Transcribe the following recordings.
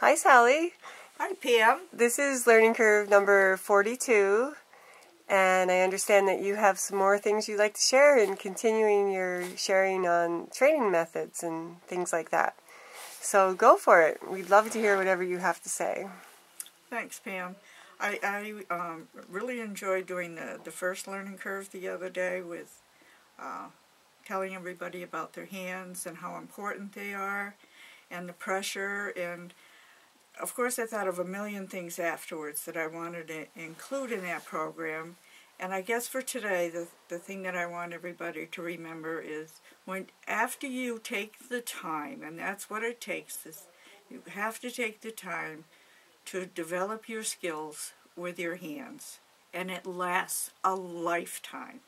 Hi, Sally. Hi, Pam. This is Learning Curve number 42, and I understand that you have some more things you'd like to share in continuing your sharing on training methods and things like that. So go for it. We'd love to hear whatever you have to say. Thanks, Pam. I really enjoyed doing the first Learning Curve the other day with telling everybody about their hands and how important they are and the pressure, and of course I thought of a million things afterwards that I wanted to include in that program. And I guess for today the thing that I want everybody to remember is after you take the time, and that's what it takes, is you have to take the time to develop your skills with your hands, and it lasts a lifetime.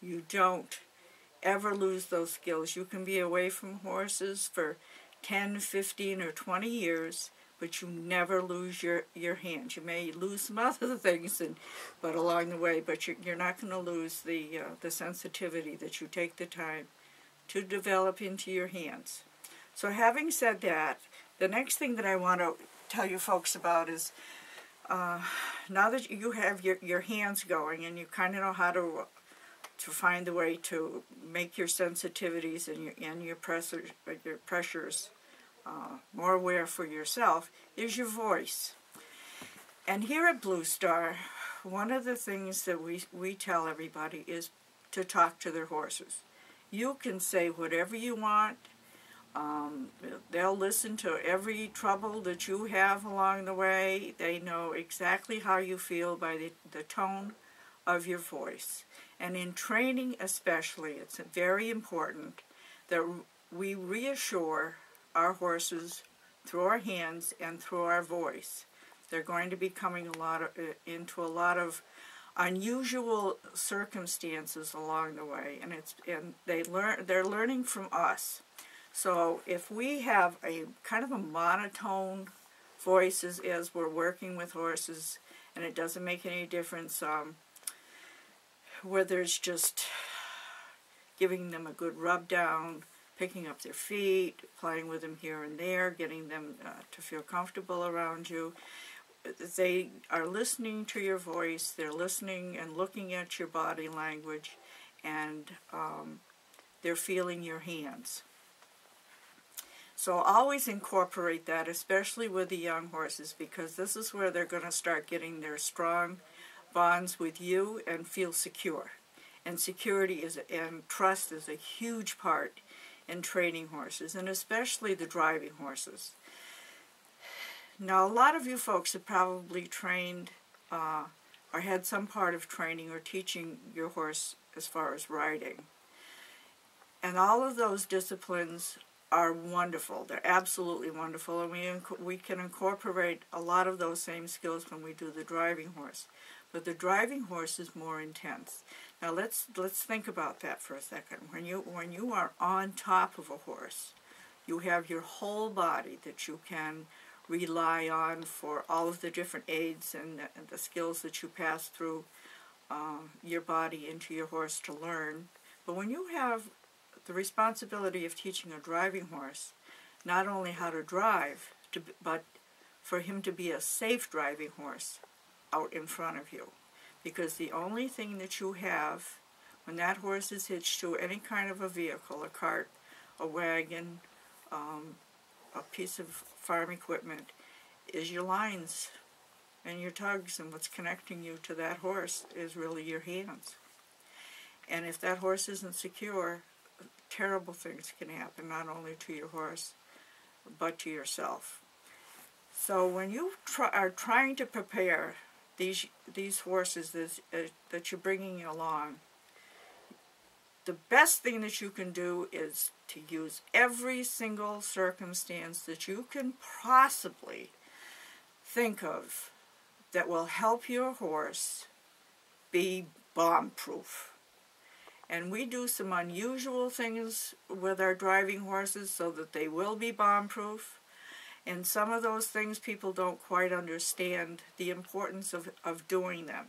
You don't ever lose those skills. You can be away from horses for 10, 15, or 20 years, but you never lose your hands. You may lose some other things, but along the way, but you're not going to lose the sensitivity that you take the time to develop into your hands. So having said that, the next thing that I want to tell you folks about is now that you have your hands going and you kind of know how to find the way to make your sensitivities and your pressures more aware for yourself, is your voice. And here at Blue Star, one of the things that we tell everybody is to talk to their horses. You can say whatever you want. They'll listen to every trouble that you have along the way. They know exactly how you feel by the tone of your voice. And in training especially, it's very important that we reassure our horses through our hands and through our voice. They're going to be coming into a lot of unusual circumstances along the way, and they're learning from us. So if we have a kind of a monotone voice as we're working with horses, and it doesn't make any difference whether it's just giving them a good rub down, picking up their feet, playing with them here and there, getting them to feel comfortable around you. They are listening to your voice, they're listening and looking at your body language, and they're feeling your hands. So always incorporate that, especially with the young horses, because this is where they're going to start getting their strong bonds with you and feel secure. And security and trust is a huge part in training horses, and especially the driving horses. Now, a lot of you folks have probably trained or had some part of training or teaching your horse as far as riding. And all of those disciplines are wonderful. They're absolutely wonderful, and we can incorporate a lot of those same skills when we do the driving horse. But the driving horse is more intense. Now let's think about that for a second. When you are on top of a horse, you have your whole body that you can rely on for all of the different aids and the skills that you pass through your body into your horse to learn. But when you have the responsibility of teaching a driving horse not only how to drive, but for him to be a safe driving horse out in front of you. Because the only thing that you have when that horse is hitched to any kind of a vehicle, a cart, a wagon, a piece of farm equipment, is your lines and your tugs, and what's connecting you to that horse is really your hands. And if that horse isn't secure, terrible things can happen, not only to your horse, but to yourself. So when you are trying to prepare these horses that you're bringing along, the best thing that you can do is to use every single circumstance that you can possibly think of that will help your horse be bomb-proof. And we do some unusual things with our driving horses so that they will be bomb-proof. And some of those things people don't quite understand the importance of doing them.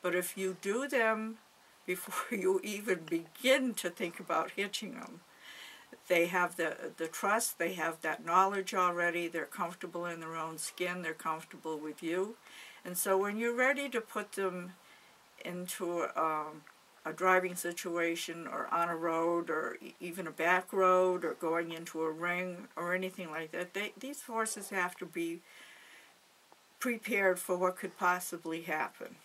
But if you do them before you even begin to think about hitching them, They have the trust, they have that knowledge already, they're comfortable in their own skin, they're comfortable with you. And so when you're ready to put them into a driving situation or on a road or even a back road or going into a ring or anything like that, these horses have to be prepared for what could possibly happen.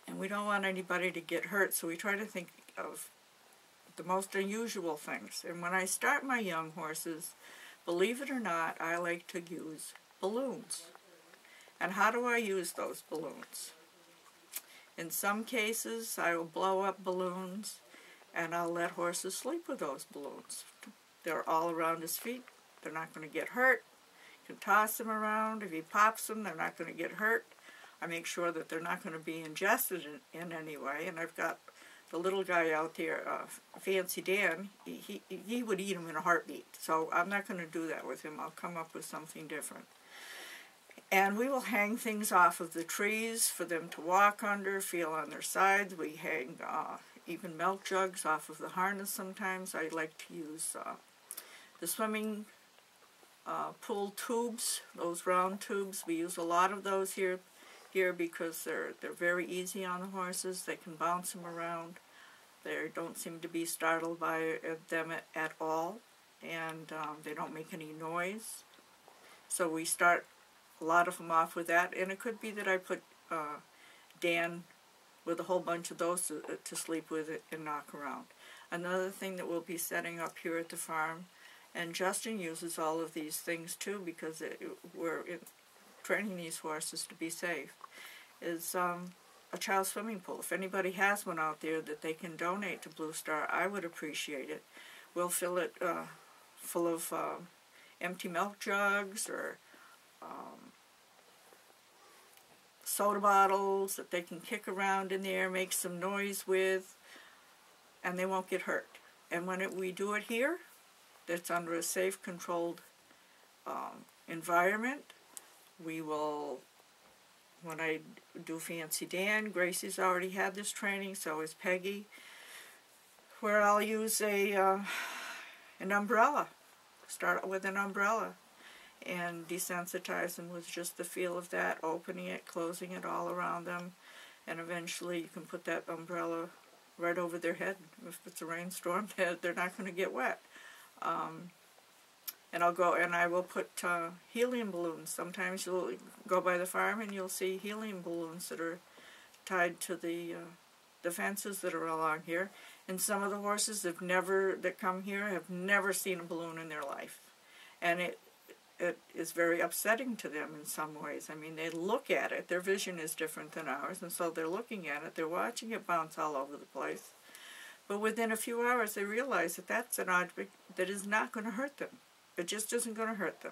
And we don't want anybody to get hurt, so we try to think of the most unusual things. And when I start my young horses, believe it or not, I like to use balloons. And how do I use those balloons? In some cases, I will blow up balloons, and I'll let horses sleep with those balloons. They're all around his feet. They're not going to get hurt. You can toss them around. If he pops them, they're not going to get hurt. I make sure that they're not going to be ingested in any way. And I've got the little guy out there, Fancy Dan, he would eat them in a heartbeat. So I'm not going to do that with him. I'll come up with something different. And we will hang things off of the trees for them to walk under, feel on their sides. We hang even milk jugs off of the harness sometimes. I like to use the swimming pool tubes, those round tubes. We use a lot of those here because they're very easy on the horses. They can bounce them around. They don't seem to be startled by them at all, and they don't make any noise. So we start a lot of them off with that, and it could be that I put Dan with a whole bunch of those to sleep with it and knock around. Another thing that we'll be setting up here at the farm, and Justin uses all of these things too because we're training these horses to be safe, is a child swimming pool. If anybody has one out there that they can donate to Blue Star, I would appreciate it. We'll fill it full of empty milk jugs or soda bottles that they can kick around in there, make some noise with, and they won't get hurt. And when we do it here, that's under a safe, controlled environment. We will, when I do Fancy Dan, Gracie's already had this training, so is Peggy, where I'll use an umbrella. Start with an umbrella and desensitize them with just the feel of that, opening it, closing it all around them, and eventually you can put that umbrella right over their head. If it's a rainstorm, they're not going to get wet. And I will put helium balloons. Sometimes you'll go by the farm and you'll see helium balloons that are tied to the fences that are along here. And some of the horses that come here have never seen a balloon in their life. And it is very upsetting to them in some ways. I mean, they look at it. Their vision is different than ours, and so they're looking at it. They're watching it bounce all over the place. But within a few hours, they realize that that's an object that is not going to hurt them. It just isn't going to hurt them.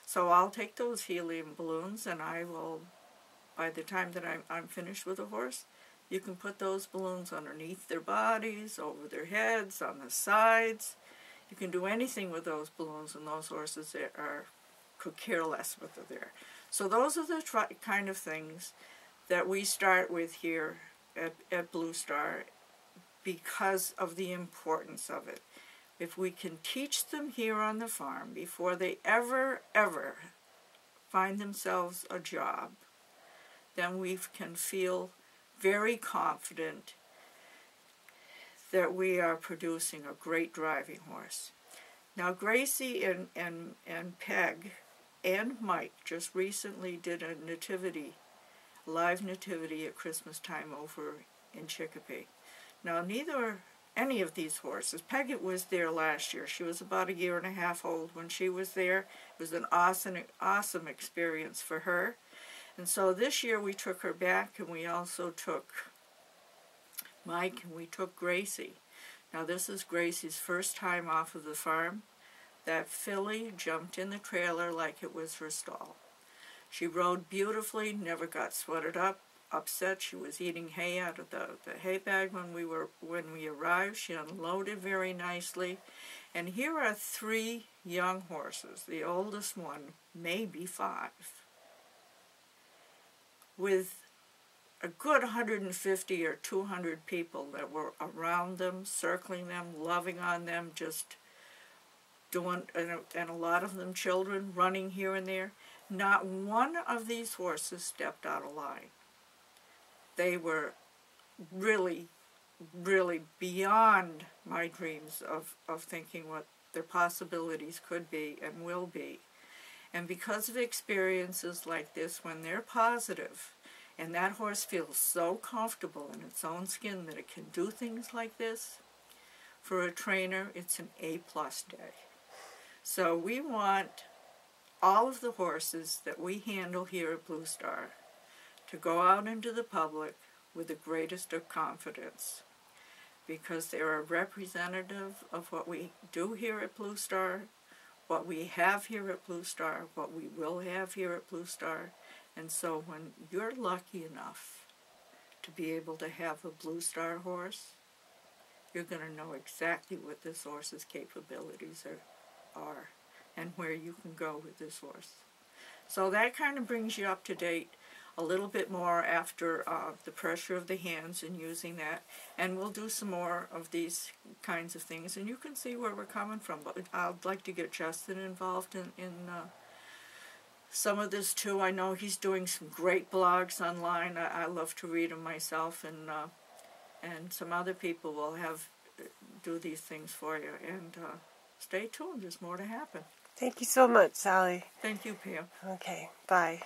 So I'll take those helium balloons, and I will, by the time that I'm finished with a horse, you can put those balloons underneath their bodies, over their heads, on the sides. You can do anything with those balloons, and those horses could care less what they're there. So those are the kind of things that we start with here at Blue Star because of the importance of it. If we can teach them here on the farm before they ever find themselves a job, then we can feel very confident that we are producing a great driving horse. Now Gracie and Peg and Mike just recently did a live nativity at Christmas time over in Chicopee. Now any of these horses, Peg was there last year. She was about 1.5 years old when she was there. It was an awesome experience for her. And so this year we took her back, and we also took Mike, and we took Gracie. Now this is Gracie's first time off of the farm. That filly jumped in the trailer like it was her stall. She rode beautifully, never got sweated up, upset. She was eating hay out of the hay bag when we arrived. She unloaded very nicely. And here are 3 young horses. The oldest one may be 5. With a good 150 or 200 people that were around them, circling them, loving on them, just doing, and a lot of them children running here and there. Not one of these horses stepped out of line. They were really, really beyond my dreams of thinking what their possibilities could be and will be. And because of experiences like this, when they're positive, and that horse feels so comfortable in its own skin that it can do things like this, for a trainer, it's an A+ day. So we want all of the horses that we handle here at Blue Star to go out into the public with the greatest of confidence, because they're a representative of what we do here at Blue Star, what we have here at Blue Star, what we will have here at Blue Star. And so when you're lucky enough to be able to have a Blue Star horse, you're going to know exactly what this horse's capabilities are and where you can go with this horse. So that kind of brings you up to date a little bit more after the pressure of the hands and using that. And we'll do some more of these kinds of things, and you can see where we're coming from. But I'd like to get Justin involved in some of this too. I know he's doing some great blogs online. I love to read them myself, and some other people will do these things for you. And stay tuned. There's more to happen. Thank you so much, Sally. Thank you, Pam. Okay, bye.